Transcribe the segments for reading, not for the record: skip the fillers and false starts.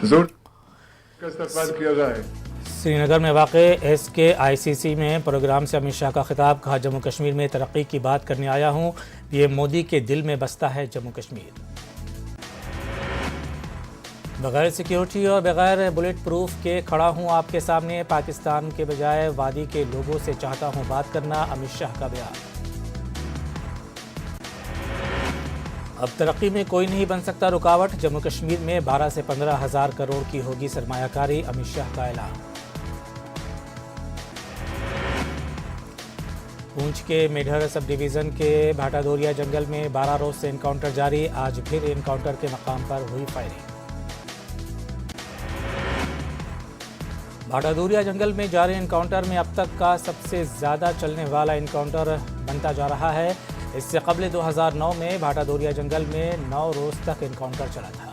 जोर का इस्तेमाल किया जाए। श्रीनगर में वाक़े SKICC में प्रोग्राम से अमित शाह का खिताब, कहा जम्मू कश्मीर में तरक्की की बात करने आया हूँ, ये मोदी के दिल में बसता है जम्मू कश्मीर। बगैर सिक्योरिटी और बगैर बुलेट प्रूफ के खड़ा हूँ आपके सामने, पाकिस्तान के बजाय वादी के लोगों से चाहता हूँ बात करना, अमित शाह का बयान। अब तरक्की में कोई नहीं बन सकता रुकावट, जम्मू कश्मीर में 12 से 15 हज़ार करोड़ की होगी सरमायाकारी, अमित शाह का ऐलान। पूंछ के मेढर सब डिवीज़न के भाटादोरिया जंगल में 12 रोज से एनकाउंटर जारी, आज फिर एनकाउंटर के मकाम पर हुई फायरिंग। भाटादोरिया जंगल में जारी एनकाउंटर में अब तक का सबसे ज़्यादा चलने वाला एनकाउंटर बनता जा रहा है। इससे कबल 2009 में भाटादोरिया जंगल में 9 रोज तक एनकाउंटर चला था।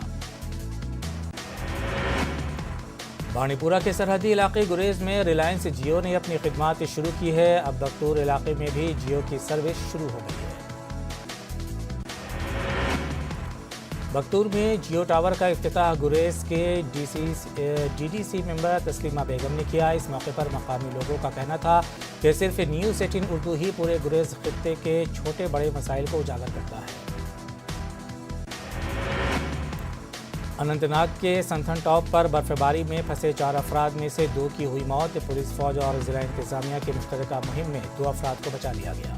बानीपुरा के सरहदी इलाके गुरेज में रिलायंस जियो ने अपनी खिदमात शुरू की है। अब बख्तूर इलाके में भी जियो की सर्विस शुरू हो गई है। बख्तूर में जियो टावर का इफ्तिताह गुरेज के DDC मेंबर तस्लीमा बेगम ने किया। इस मौके पर मकामी लोगों का कहना था कि सिर्फ न्यूज़ 18 उर्दू ही पूरे गुरेज खित्ते के छोटे बड़े मसाइल को उजागर करता है। अनंतनाग के संथन टॉप पर बर्फबारी में फंसे 4 अफराद में से 2 की हुई मौत। पुलिस, फौज और जिला इंतजामिया की मुश्तरका मुहिम में 2 अफराद को बचा लिया गया।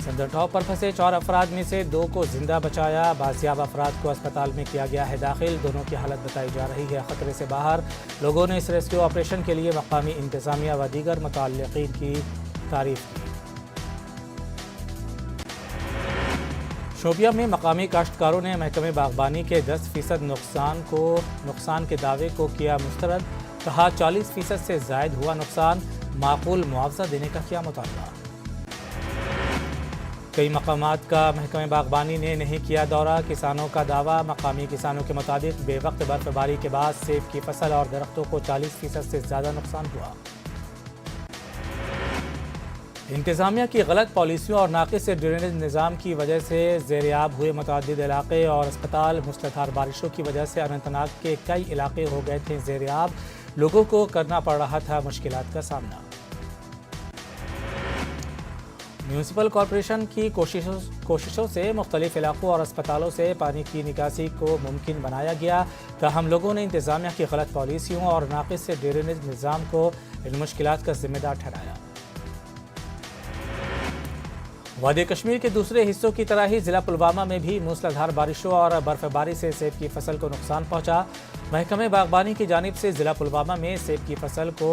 संथन टॉप पर फंसे 4 अफराद में से 2 को जिंदा बचाया। बाजियाब अफराद को अस्पताल में किया गया है दाखिल। दोनों की हालत बताई जा रही है खतरे से बाहर। लोगों ने इस रेस्क्यू ऑपरेशन के लिए मकामी इंतजामिया व दीगर मुतअल्लिक़ीन की तारीफ की। शोपियां में मकामी काश्तकारों ने महकमे बागबानी के 10% नुकसान के दावे को किया मुस्तरद, कहा 40% से ज़ायद हुआ नुकसान, माकूल मुआवजा देने का किया मुतालबा। कई मकामात का महकमे बागबानी ने नहीं किया दौरा, किसानों का दावा। मकामी किसानों के मुताबिक बेवक्त बर्फबारी के बाद सेब की फसल और दरख्तों को 40% से ज़्यादा नुकसान हुआ। इंतजामिया की गलत पॉलिसियों और नाक़िस ड्रेनेज निज़ाम की वजह से ज़ेरियाब हुए मुतअद्दिद इलाके और अस्पताल। मूसलाधार बारिशों की वजह से अनंतनाग के कई इलाके हो गए थे ज़ेरियाब। लोगों को करना पड़ रहा था मुश्किलात का सामना। म्यूनसिपल कॉरपोरेशन की कोशिशों से मुख्तलिफ इलाकों और अस्पतालों से पानी की निकासी को मुमकिन बनाया गया, ताहम लोगों ने इंतजामिया की गलत पॉलिसियों और नाक़िस ड्रेनेज निज़ाम को इन मुश्किलात का जिम्मेदार ठहराया। वादी कश्मीर के दूसरे हिस्सों की तरह ही ज़िला पुलवामा में भी मूसलाधार बारिशों और बर्फबारी से सेब की फसल को नुकसान पहुंचा। महकमे बागबानी की जानिब से ज़िला पुलवामा में सेब की फसल को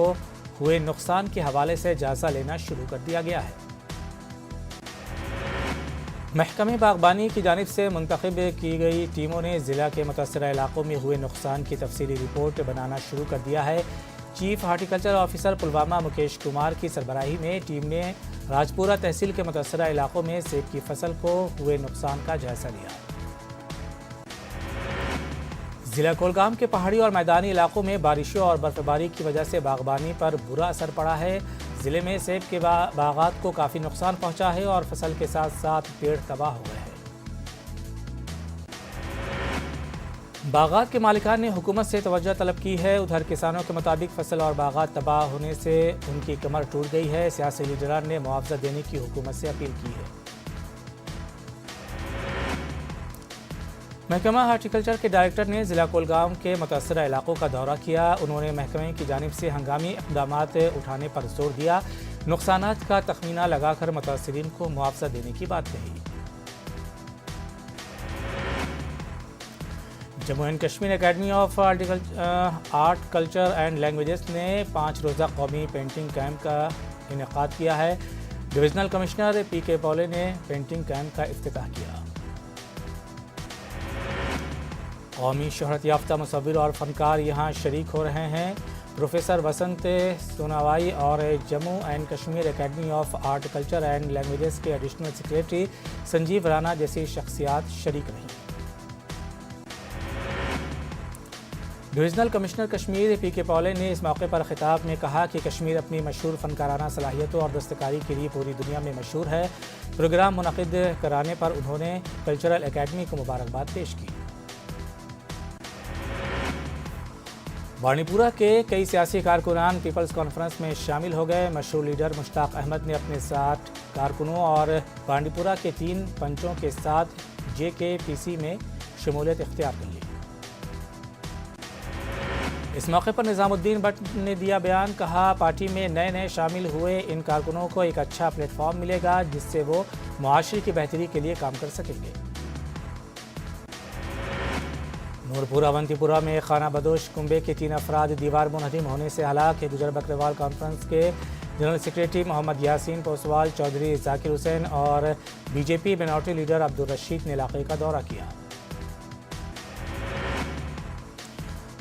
हुए नुकसान के हवाले से जायज़ा लेना शुरू कर दिया गया है। महकमे बागबानी की जानिब से मुंतखब की गई टीमों ने ज़िला के मुतासरा इलाकों में हुए नुकसान की तफसीली रिपोर्ट बनाना शुरू कर दिया है। Chief horticulture officer Pulwama Mukesh Kumar की सरबराही में टीम ने राजपुरा तहसील के मुतासरा इलाकों में सेब की फसल को हुए नुकसान का जायजा लिया। ज़िला कोलगाम के पहाड़ी और मैदानी इलाकों में बारिशों और बर्फबारी की वजह से बागबानी पर बुरा असर पड़ा है। ज़िले में सेब के बागात को काफ़ी नुकसान पहुंचा है और फसल के साथ साथ पेड़ तबाह हो गए हैं। बागात के मालिकान ने हुकूमत से तवज्जो तलब की है। उधर किसानों के मुताबिक फसल और बागात तबाह होने से उनकी कमर टूट गई है। सियासी लीडरान ने मुआवजा देने की हुकूमत से अपील की है। महकमा हार्टिकल्चर के डायरेक्टर ने ज़िला कोलगाम के मुतासरा इलाकों का दौरा किया। उन्होंने महकमे की जानिब से हंगामी इक़दामात उठाने पर जोर दिया। नुकसानात का तखमीना लगाकर मुतासरीन को मुआवजा देने की बात कही। Jammu and Kashmir academy of art culture and languages ने 5 रोज़ा कौमी पेंटिंग कैंप का इनेकाद किया है। डिविजनल कमिश्नर PK पॉले ने पेंटिंग कैंप का इफ्तिताह किया। कौमी शोहरत याफ्ता मुसव्विर और फनकार यहाँ शरीक हो रहे हैं। प्रोफेसर वसंत सोनावाई और Jammu and Kashmir academy of art culture and languages के एडिशनल सेक्रेटरी संजीव राणा जैसी शख्सियात शरीक रहीं। डिविजनल कमिश्नर कश्मीर PK पॉले ने इस मौके पर खिताब में कहा कि कश्मीर अपनी मशहूर फनकाराना सलाहियतों और दस्तकारी के लिए पूरी दुनिया में मशहूर है। प्रोग्राम मुनक़िद कराने पर उन्होंने कल्चरल एकेडमी को मुबारकबाद पेश की। بانڈی پورہ کے کئی سیاسی کارکنان پیپلز کانفرنس میں شامل ہو گئے۔ مشہور لیڈر مشتاق احمد نے اپنے 60 کارکنوں اور بانڈی پورہ کے 3 پنچوں کے ساتھ JKPC میں شمولیت اختیار کر لی۔ اس موقع پر نظام الدین بٹ نے دیا بیان، کہا پارٹی میں نئے شامل ہوئے ان کارکنوں کو ایک اچھا پلیٹ فارم ملے گا جس سے وہ معاشرے کی بہتری کے لیے کام کر سکیں گے۔ نورپورہ اونتی پورہ میں خانہ بدوش کنبے کے 3 افراد دیوار منہدم ہونے سے ہلاک۔ گجر بکروال کانفرنس کے جنرل سیکریٹری محمد یاسین پوسوال، چودھری ذاکر حسین اور BJP مائنورٹی لیڈر عبدالرشید نے علاقے کا دورہ کیا۔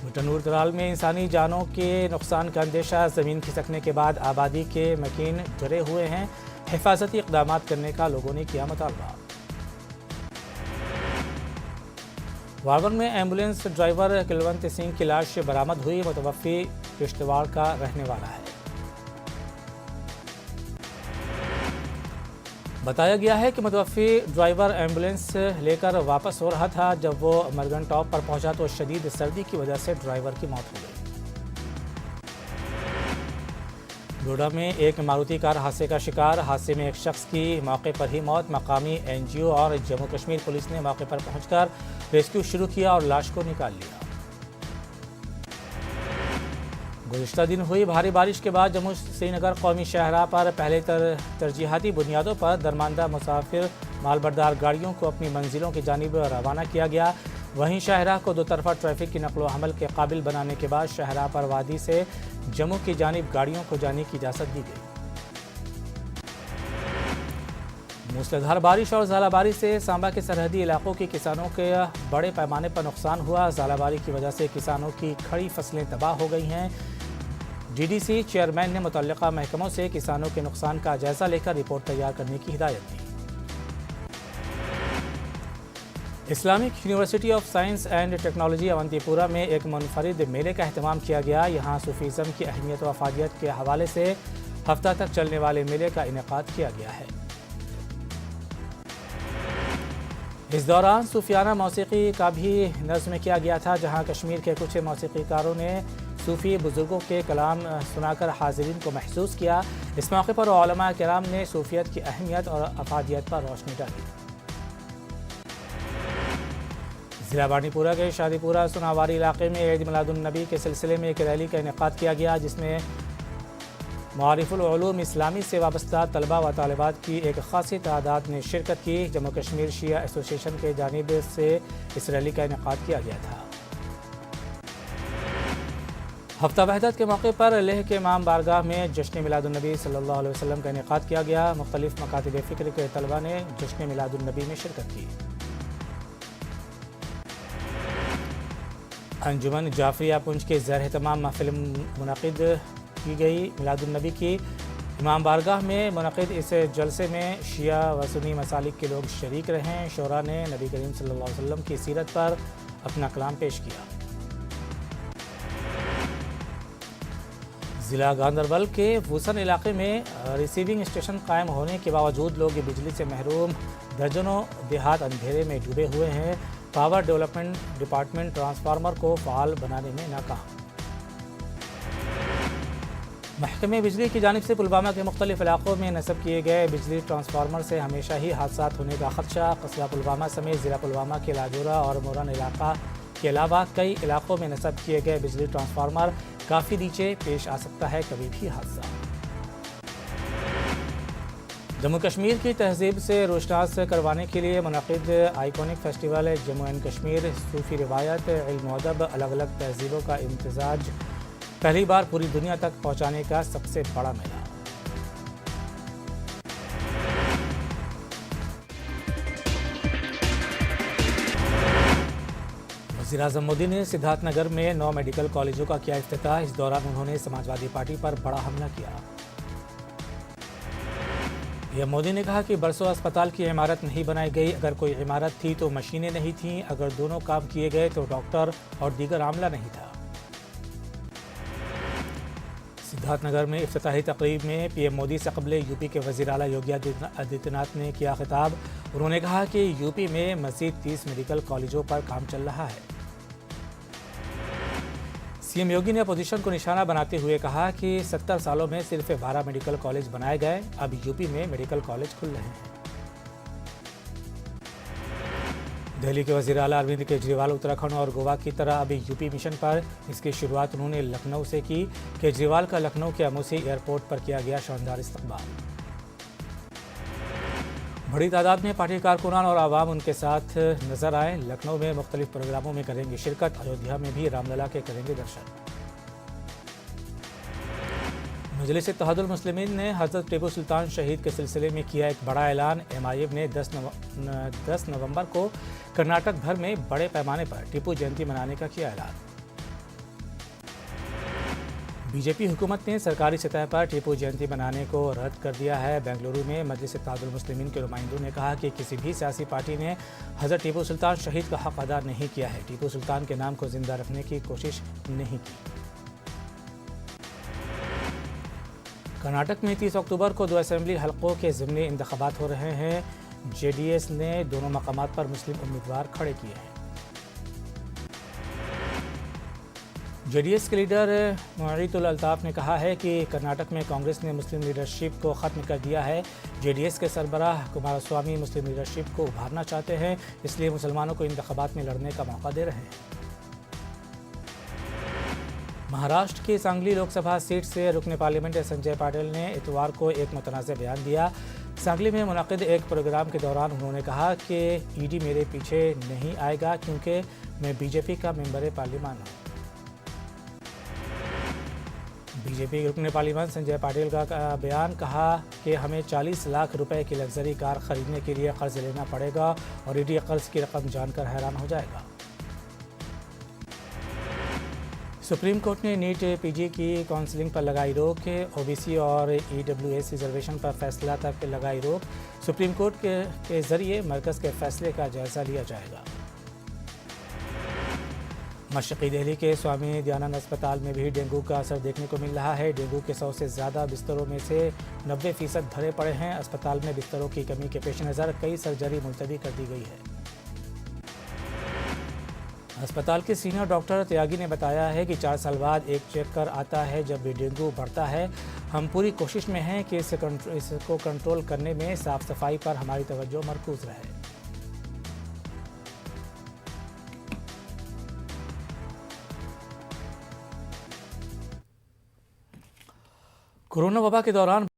بٹنور ترال میں انسانی جانوں کے نقصان کا اندیشہ، زمین کھسکنے کے بعد آبادی کے مکین ڈرے ہوئے ہیں، حفاظتی اقدامات کرنے کا لوگوں نے کیا مطالبہ۔ واگن میں ایمبولینس ڈرائیور کلونت سنگھ کی لاش برآمد ہوئی، متوفی کشتواڑ کا رہنے والا ہے۔ بتایا گیا ہے کہ متوفی ڈرائیور ایمبولینس لے کر واپس ہو رہا تھا، جب وہ مرگن ٹاپ پر پہنچا تو شدید سردی کی وجہ سے ڈرائیور کی موت ہو گئی۔ ڈوڈا میں ایک ماروتی کار حادثے کا شکار، حادثے میں ایک شخص کی موقع پر ہی موت۔ مقامی NGO اور جموں کشمیر پولیس نے موقع پر پہنچ کر ریسکیو شروع کیا اور لاش کو نکال لیا۔ گزشتہ دن ہوئی بھاری بارش کے بعد جموں سری نگر قومی شاہراہ پر پہلے ترجیحاتی بنیادوں پر درماندہ مسافر مال بردار گاڑیوں کو اپنی منزلوں کی جانب روانہ کیا گیا۔ وہیں شاہراہ کو 2 طرفہ ٹریفک کی نقل و حمل کے قابل بنانے کے بعد شاہراہ پر وادی سے جموں کی جانب گاڑیوں کو جانے کی اجازت دی گئی۔ موسلادھار بارش اور ژالہ باری سے سانبا کے سرحدی علاقوں کے کسانوں کے بڑے پیمانے پر نقصان ہوا۔ ژالہ باری کی وجہ سے کسانوں کی کھڑی فصلیں تباہ ہو گئی ہیں۔ DDC چیئرمین نے متعلقہ محکموں سے کسانوں کے نقصان کا جائزہ لے کر رپورٹ تیار کرنے کی ہدایت دی۔ Islamic University of Science and Technology Awantipora میں ایک منفرد میلے کا اہتمام کیا گیا۔ یہاں صوفیزم کی اہمیت و افادیت کے حوالے سے ہفتہ تک چلنے والے میلے کا انعقاد کیا گیا ہے۔ اس دوران صوفیانہ موسیقی کا بھی نظم کیا گیا تھا، جہاں کشمیر کے کچھ موسیقی کاروں نے صوفی بزرگوں کے کلام سنا کر حاضرین کو محسوس کیا۔ اس موقع پر علماء کرام نے صوفیت کی اہمیت اور افادیت پر روشنی ڈالی۔ ضلع بانڈی پورہ کے شادی پورہ سناواری علاقے میں عید میلاد النبی کے سلسلے میں ایک ریلی کا انعقاد کیا گیا، جس میں معارف العلوم اسلامی سے وابستہ طلبہ و طالبات کی ایک خاصی تعداد نے شرکت کی۔ جموں کشمیر شیعہ ایسوسی ایشن کے جانب سے اس ریلی کا انعقاد کیا گیا تھا۔ ہفتہ وحدت کے موقع پر لیہ کے امام بارگاہ میں جشن میلاد النبی صلی اللہ علیہ وسلم کا انعقاد کیا گیا۔ مختلف مکاتب فکر کے طلبہ نے جشن میلاد النبی میں شرکت کی۔ انجمن جعفریہ پنچ کے زیر اہتمام محفل منعقد کی گئی۔ میلاد النبی کی امام بارگاہ میں منعقد اس جلسے میں شیعہ و سنی مسالک کے لوگ شریک رہے۔ شعراء نے نبی کریم صلی اللہ علیہ وسلم کی سیرت پر اپنا کلام پیش کیا۔ ضلع گاندربل کے ووسن علاقے میں ریسیونگ اسٹیشن قائم ہونے کے باوجود لوگ بجلی سے محروم، درجنوں دیہات اندھیرے میں ڈوبے ہوئے ہیں۔ پاور ڈیولپمنٹ ڈپارٹمنٹ ٹرانسفارمر کو فعال بنانے میں ناکام۔ محکمہ بجلی کی جانب سے پلوامہ کے مختلف علاقوں میں نصب کیے گئے بجلی ٹرانسفارمر سے ہمیشہ ہی حادثات ہونے کا خدشہ۔ قصبہ پلوامہ سمیت ضلع پلوامہ کے لاجورا اور مورن علاقہ کے علاوہ کئی علاقوں میں نصب کیے گئے بجلی ٹرانسفارمر کافی نیچے پیش آ سکتا ہے کبھی بھی حادثہ۔ جموں کشمیر کی تہذیب سے روشناس کروانے کے لیے منعقد iconic festival Jammu and Kashmir صوفی روایت، علم و ادب، الگ الگ تہذیبوں کا امتزاج پہلی بار پوری دنیا تک پہنچانے کا سب سے بڑا میلہ۔ وزیر اعظم مودی نے سدھارتھ نگر میں 9 میڈیکل کالجوں کا کیا افتتاح۔ اس دوران انہوں نے سماجوادی پارٹی پر بڑا حملہ کیا۔ پی ایم مودی نے کہا کہ برسوں اسپتال کی عمارت نہیں بنائی گئی، اگر کوئی عمارت تھی تو مشینیں نہیں تھیں، اگر دونوں کام کیے گئے تو ڈاکٹر اور دیگر عملہ نہیں تھا۔ سدھارتھ نگر میں افتتاحی تقریب میں پی ایم مودی سے قبل یو پی کے وزیر اعلیٰ یوگی آدتیہ ناتھ نے کیا خطاب۔ انہوں نے کہا کہ یو پی میں مزید 30 میڈیکل کالجوں پر کام چل رہا ہے۔ सीएम योगी ने अपोजिशन को निशाना बनाते हुए कहा कि 70 सालों में सिर्फ 12 मेडिकल कॉलेज बनाए गए, अब यूपी में मेडिकल कॉलेज खुल रहे हैं। दिल्ली के वज़ीर आला अरविंद केजरीवाल उत्तराखंड और गोवा की तरह अभी यूपी मिशन पर, इसकी शुरुआत उन्होंने लखनऊ से की। केजरीवाल का लखनऊ के अमोसी एयरपोर्ट पर किया गया शानदार इस्तकबाल। बड़ी तादाद में पार्टी कारकुनान और आवाम उनके साथ नजर आए। लखनऊ में मुख्तलिफ प्रोग्रामों में करेंगे शिरकत, अयोध्या में भी रामलला के करेंगे दर्शन। मजलिस-ए-इत्तेहादुल मुस्लिमीन ने हज़रत टीपू सुल्तान शहीद के सिलसिले में किया एक बड़ा ऐलान। एमआईएम ने 10 नवंबर को कर्नाटक भर में बड़े पैमाने पर टीपू जयंती मनाने का किया ऐलान। बीजेपी हुकूमत ने सरकारी सतह पर टीपू जयंती मनाने को रद्द कर दिया है। बेंगलुरु में मजलिस-ए-इत्तेहादुल मुस्लिमीन के नुमाइंदों ने कहा कि किसी भी सियासी पार्टी ने हज़रत टीपू सुल्तान शहीद का हक अदा नहीं किया है, टीपू सुल्तान के नाम को जिंदा रखने की कोशिश नहीं की। कर्नाटक में 30 अक्टूबर को 2 असेंबली हलकों के ज़िमनी इंतखाबात हो रहे हैं। जेडीएस ने दोनों मकामात पर मुस्लिम उम्मीदवार खड़े किए हैं। जेडीएस के लीडर मुईज़ुल अल्ताफ़ ने कहा है कि कर्नाटक में कांग्रेस ने मुस्लिम लीडरशिप को ख़त्म कर दिया है। जेडीएस के सरबराह कुमारस्वामी मुस्लिम लीडरशिप को उभारना चाहते हैं, इसलिए मुसलमानों को इंतखाबात में लड़ने का मौका दे रहे हैं। महाराष्ट्र की सांगली लोकसभा सीट से रुकने पार्लियामेंट संजय पाटिल ने इतवार को एक मुतनाज़ बयान दिया। सांगली में मुनक़िद एक प्रोग्राम के दौरान उन्होंने कहा कि ईडी मेरे पीछे नहीं आएगा क्योंकि मैं बीजेपी का मेंबर पार्लियामान हूँ। बीजेपी रुकने पार्लियामान संजय पाटिल का बयान, कहा कि हमें 40 लाख रुपए की लग्जरी कार खरीदने के लिए कर्ज लेना पड़ेगा और ईडी कर्ज की रकम जानकर हैरान हो जाएगा। सुप्रीम कोर्ट ने नीट पीजी की काउंसलिंग पर लगाई रोक। ओबीसी और ईडब्ल्यूएस रिजर्वेशन पर फैसला तक लगाई रोक। सुप्रीम कोर्ट के जरिए मरकज़ के फैसले का जायजा लिया जाएगा। मशरक़ी दिल्ली के स्वामी दयानंद अस्पताल में भी डेंगू का असर देखने को मिल रहा है। डेंगू के 100 से ज़्यादा बिस्तरों में से 90% भरे पड़े हैं। अस्पताल में बिस्तरों की कमी के पेश नज़र कई सर्जरी मुलतवी कर दी गई है। अस्पताल के सीनियर डॉक्टर त्यागी ने बताया है कि 4 साल बाद एक चक्कर आता है जब भी डेंगू बढ़ता है। हम पूरी कोशिश में हैं कि इसको कंट्रोल करने में साफ सफाई पर हमारी तवज्जो मरकूज रहे। कोरोना वबा के दौरान